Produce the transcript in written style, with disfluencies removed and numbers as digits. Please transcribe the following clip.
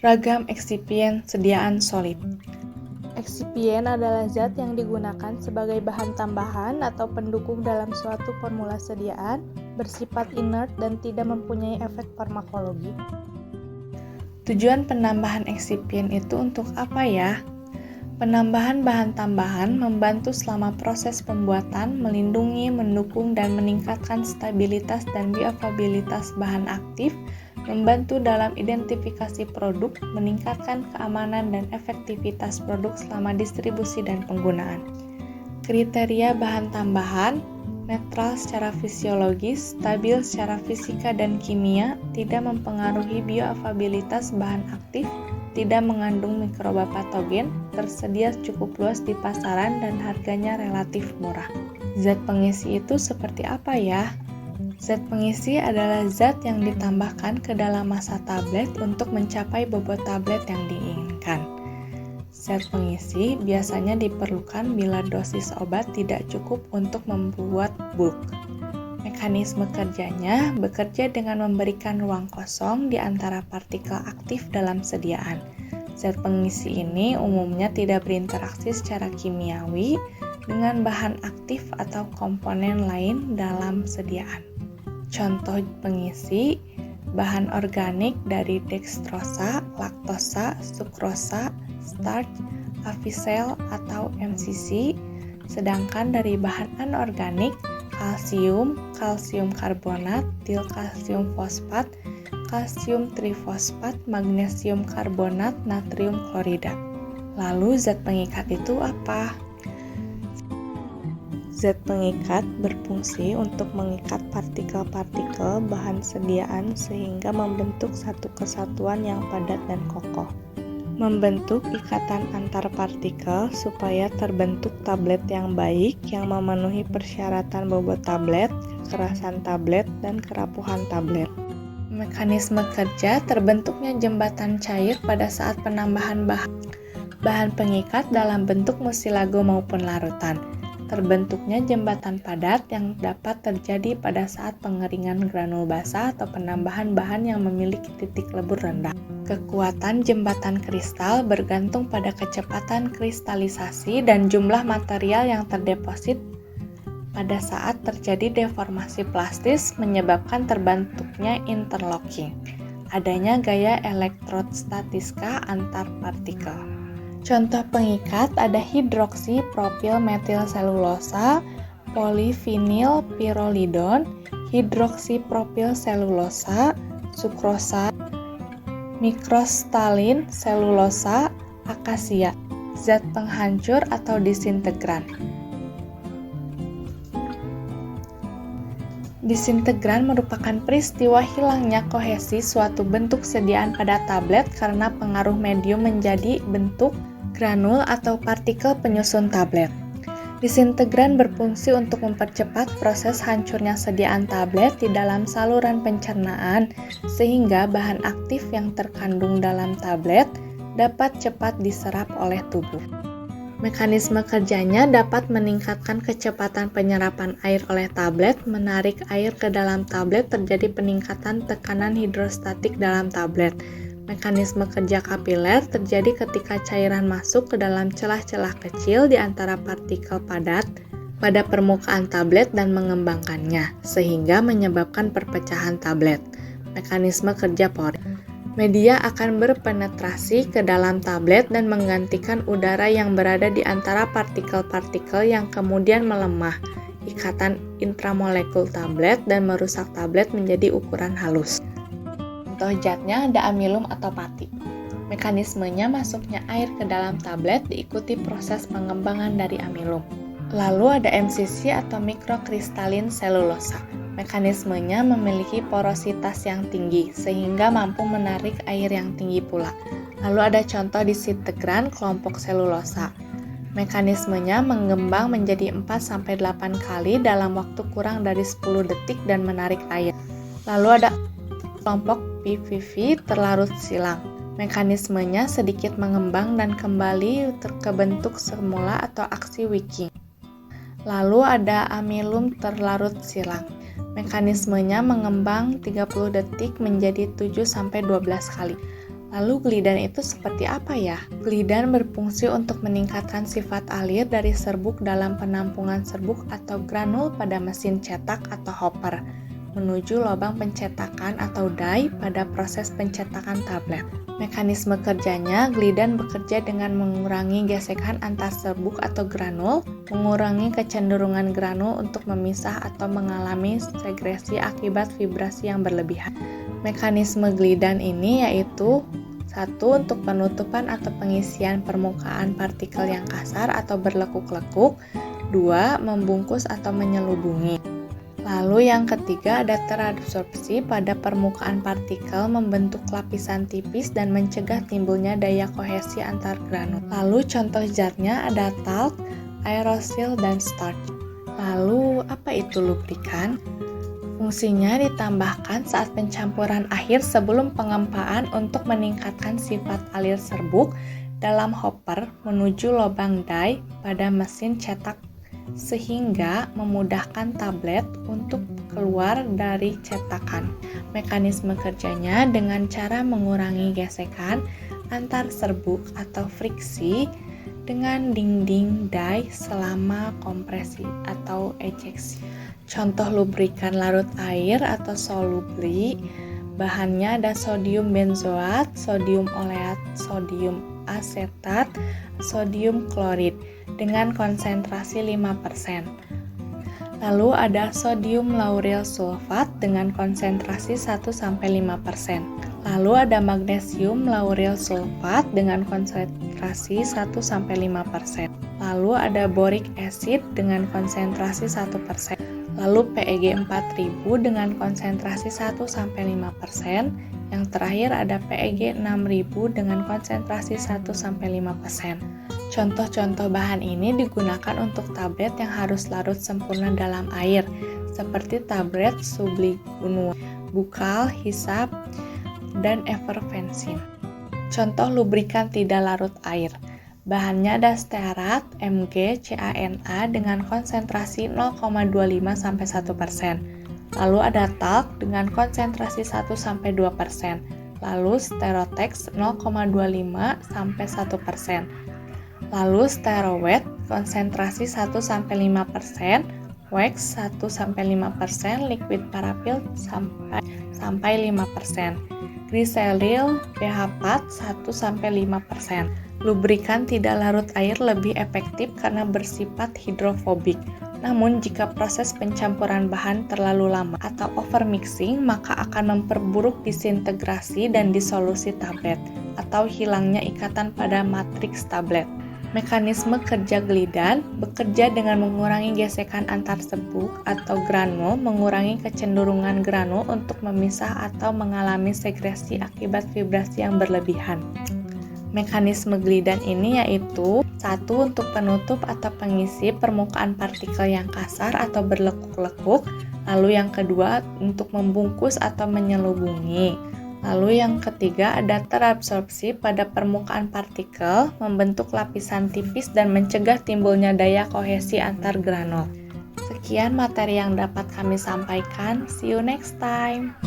Ragam eksipien sediaan solid. Eksipien adalah zat yang digunakan sebagai bahan tambahan atau pendukung dalam suatu formula sediaan, bersifat inert dan tidak mempunyai efek farmakologi. Tujuan penambahan eksipien itu untuk apa ya? Penambahan bahan tambahan membantu selama proses pembuatan, melindungi, mendukung, dan meningkatkan stabilitas dan bioavailabilitas bahan aktif, membantu dalam identifikasi produk, meningkatkan keamanan dan efektivitas produk selama distribusi dan penggunaan. Kriteria bahan tambahan: netral secara fisiologis, stabil secara fisika dan kimia, tidak mempengaruhi bioavailabilitas bahan aktif, tidak mengandung mikroba patogen, tersedia cukup luas di pasaran dan harganya relatif murah. Zat pengisi itu seperti apa ya? Zat pengisi adalah zat yang ditambahkan ke dalam massa tablet untuk mencapai bobot tablet yang diinginkan. Zat pengisi biasanya diperlukan bila dosis obat tidak cukup untuk membuat bulk. Mekanisme kerjanya bekerja dengan memberikan ruang kosong di antara partikel aktif dalam sediaan. Zat pengisi ini umumnya tidak berinteraksi secara kimiawi dengan bahan aktif atau komponen lain dalam sediaan. Contoh pengisi: bahan organik dari dekstrosa, laktosa, sukrosa, starch, avisel atau MCC, sedangkan dari bahan anorganik kalsium, kalsium karbonat, dilkalsium fosfat, kalsium trifosfat, magnesium karbonat, natrium klorida. Lalu zat pengikat itu apa? Zat pengikat berfungsi untuk mengikat partikel-partikel bahan sediaan sehingga membentuk satu kesatuan yang padat dan kokoh. Membentuk ikatan antar partikel supaya terbentuk tablet yang baik yang memenuhi persyaratan bobot tablet, kekerasan tablet, dan kerapuhan tablet. Mekanisme kerja: terbentuknya jembatan cair pada saat penambahan bahan pengikat dalam bentuk musilago maupun larutan. Terbentuknya jembatan padat yang dapat terjadi pada saat pengeringan granul basah atau penambahan bahan yang memiliki titik lebur rendah. Kekuatan jembatan kristal bergantung pada kecepatan kristalisasi dan jumlah material yang terdeposit pada saat terjadi deformasi plastis menyebabkan terbentuknya interlocking. Adanya gaya elektrostatiska antar partikel. Contoh pengikat ada hidroksi propil metil selulosa, polivinil pirolidon, hidroksi propil selulosa, sukrosa, mikrostalin selulosa, akasia. Zat penghancur atau disintegran. Disintegran merupakan peristiwa hilangnya kohesi suatu bentuk sediaan pada tablet karena pengaruh medium menjadi bentuk granul atau partikel penyusun tablet. Disintegran berfungsi untuk mempercepat proses hancurnya sediaan tablet di dalam saluran pencernaan sehingga bahan aktif yang terkandung dalam tablet dapat cepat diserap oleh tubuh. Mekanisme kerjanya dapat meningkatkan kecepatan penyerapan air oleh tablet, menarik air ke dalam tablet, terjadi peningkatan tekanan hidrostatik dalam tablet. Mekanisme kerja kapiler terjadi ketika cairan masuk ke dalam celah-celah kecil di antara partikel padat pada permukaan tablet dan mengembangkannya, sehingga menyebabkan perpecahan tablet. Mekanisme kerja pori. Media akan berpenetrasi ke dalam tablet dan menggantikan udara yang berada di antara partikel-partikel yang kemudian melemah ikatan intramolekul tablet dan merusak tablet menjadi ukuran halus. Contoh zatnya ada amilum atau pati. Mekanismenya masuknya air ke dalam tablet diikuti proses pengembangan dari amilum. Lalu ada MCC atau mikrokristalin selulosa. Mekanismenya memiliki porositas yang tinggi sehingga mampu menarik air yang tinggi pula. Lalu ada contoh disintegran kelompok selulosa. Mekanismenya mengembang menjadi 4-8 kali dalam waktu kurang dari 10 detik dan menarik air. Lalu ada kelompok PVV terlarut silang. Mekanismenya sedikit mengembang dan kembali ke bentuk semula atau aksi wicking. Lalu ada amilum terlarut silang. Mekanismenya mengembang 30 detik menjadi 7-12 kali. Lalu glidan itu seperti apa ya? Glidan berfungsi untuk meningkatkan sifat alir dari serbuk dalam penampungan serbuk atau granul pada mesin cetak atau hopper menuju lubang pencetakan atau die pada proses pencetakan tablet. Mekanisme kerjanya, glidan bekerja dengan mengurangi gesekan antar serbuk atau granul, mengurangi kecenderungan granul untuk memisah atau mengalami segresi akibat vibrasi yang berlebihan. Mekanisme glidan ini yaitu 1. Untuk penutupan atau pengisian permukaan partikel yang kasar atau berlekuk-lekuk. 2. Membungkus atau menyelubungi. Lalu yang ketiga ada terabsorpsi pada permukaan partikel membentuk lapisan tipis dan mencegah timbulnya daya kohesi antar granul. Lalu contoh zatnya ada talc, aerosil, dan starch. Lalu apa itu lubrikan? Fungsinya ditambahkan saat pencampuran akhir sebelum pengempaan untuk meningkatkan sifat alir serbuk dalam hopper menuju lubang die pada mesin cetak sehingga memudahkan tablet untuk keluar dari cetakan. Mekanisme kerjanya dengan cara mengurangi gesekan antar serbuk atau friksi dengan dinding die selama kompresi atau ejeksi. Contoh lubrikan larut air atau solubli, bahannya ada sodium benzoat, sodium oleat, sodium asetat, sodium klorid dengan konsentrasi 5%. Lalu ada sodium lauryl sulfat dengan konsentrasi 1-5%. Lalu ada magnesium lauryl sulfat dengan konsentrasi 1-5%. Lalu ada boric acid dengan konsentrasi 1%. Lalu PEG 4000 dengan konsentrasi 1-5%. Yang terakhir ada PEG 6000 dengan konsentrasi 1-5%. Contoh-contoh bahan ini digunakan untuk tablet yang harus larut sempurna dalam air, seperti tablet sublingual, bukal, hisap, dan efervensin. Contoh lubrikan tidak larut air. Bahannya ada stearat, Mg, CaNa dengan konsentrasi 0,25-1%. Lalu ada talc dengan konsentrasi 1-2%. Lalu sterotex 0,25-1%. Lalu sterowet konsentrasi 1-5%, wax 1-5%, liquid parafil sampai 5%. Glycerol pH 4 1-5%. Lubrikan tidak larut air lebih efektif karena bersifat hidrofobik. Namun jika proses pencampuran bahan terlalu lama atau overmixing, maka akan memperburuk disintegrasi dan disolusi tablet atau hilangnya ikatan pada matriks tablet. Mekanisme kerja glidan bekerja dengan mengurangi gesekan antar serbuk atau granul, mengurangi kecenderungan granul untuk memisah atau mengalami segresi akibat vibrasi yang berlebihan. Mekanisme glidan ini yaitu 1. Untuk penutup atau pengisi permukaan partikel yang kasar atau berlekuk-lekuk. Lalu yang kedua untuk membungkus atau menyelubungi. Lalu yang ketiga ada terabsorpsi pada permukaan partikel, membentuk lapisan tipis dan mencegah timbulnya daya kohesi antar granul. Sekian materi yang dapat kami sampaikan. See you next time.